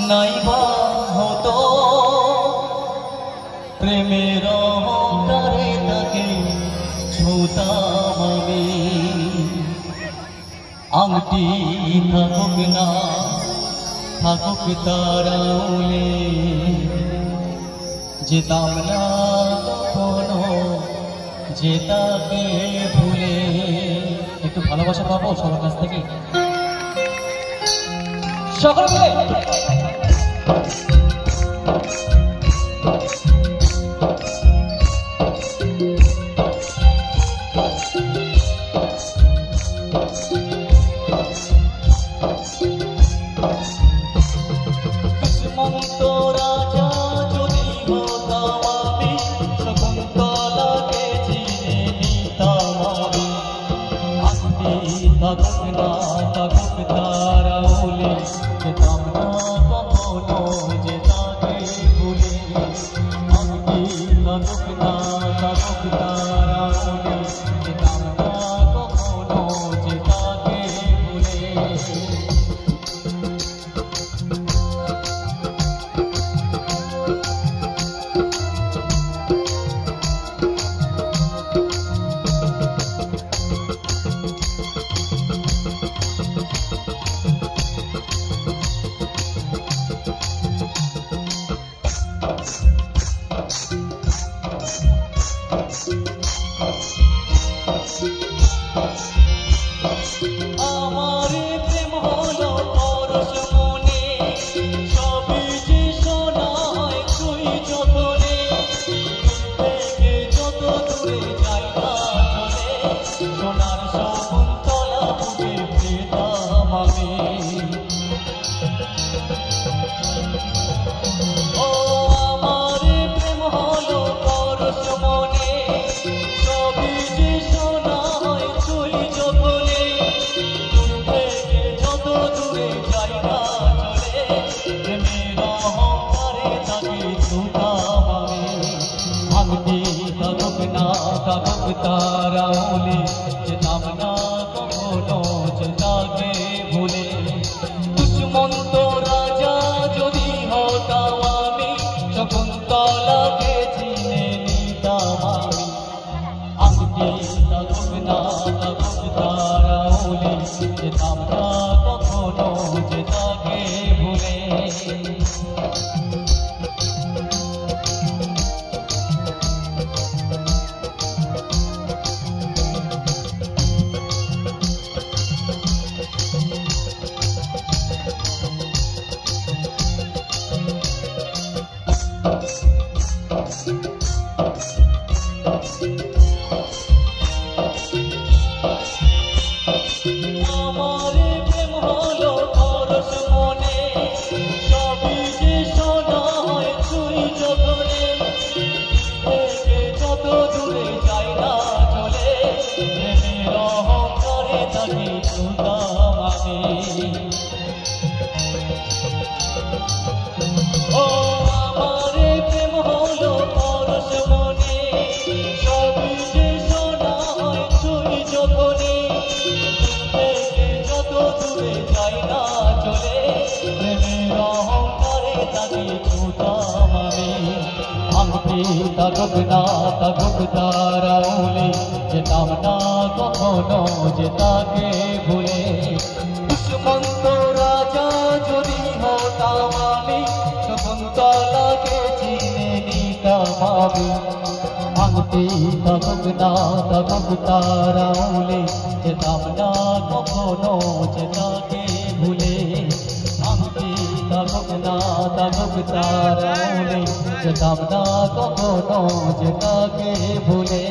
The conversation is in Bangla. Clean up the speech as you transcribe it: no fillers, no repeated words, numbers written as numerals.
নাইবা হতো প্রেমের অহংকারে তাকে ছুতাম আমি। আংটি থাকুক না থাকুক তারাউলে, যেতাম না কখনো যে তাকে ভুলে। একটু ভালোবাসা পাবো সবার কাছ থেকে সকলে। রাজা যদি হতাম আমি, শকুন্তলাকে চিনে নিতাম আমি। আংটি থাকুক না থাকুক তারাউলে, যেতাম না কখনো যে তাকে ভুলে। আংটি থাকুক না থাকুক তারাউলে, যেতাম না কখনো যে তাকে ভুলে। আমার প্রেম হলো পরশ মনে, সবই যে শোনা হয় তুই যতনে। থেকে যত দূরে যাই না চলে, সোনার শকুন্তলা বুকে পেতাম আমি। ও আমার প্রেম হলো পরশ মনে, সবই যে শোনা হয় তুই যতনে। থেকে যত দূরে যাই না চলে, প্রেমের অহংকারে তাকে ছুতাম আমি। আংটি থাকুক না থাকুক তারাউলে, যেতাম না কখনো যে তাকে ভুলে। দুষ্মন্ত রাজা যদি হতাম আমি, শকুন্তলাকে চিনে নিতাম আমি। আংটি থাকুক না থাকুক তারাউলে, যেতাম না কখনো যে তাকে ভুলে। আমার প্রেম হলো পরশ মনে, সবই যে শোনা হয় তুই যতনে। থেকে যত দূরে যাই না চলে, প্রেমের অহংকারে তাকে ছুতাম আমি। ও আমার প্রেম হলো পরশ মনে, সবই যে শোনা হয় তুই যতনে। থেকে যত দূরে যাই না চলে, প্রেমের অহংকারে তাকে ছুতাম আমি। আংটি থাকুক না থাকুক তারাউলে, যেতাম না কখনো যে তাকে ভুলে। দুষ্মন্ত রাজা যদি হতাম আমি, শকুন্তলাকে চিনে নিতাম আমি। আংটি থাকুক না থাকুক তারাউলে, যেতাম না কখনো যে তাকে ভুলে। আংটি থাকুক না থাকুক তারাউলে, যেতাম না কখনো যে তাকে ভুলে।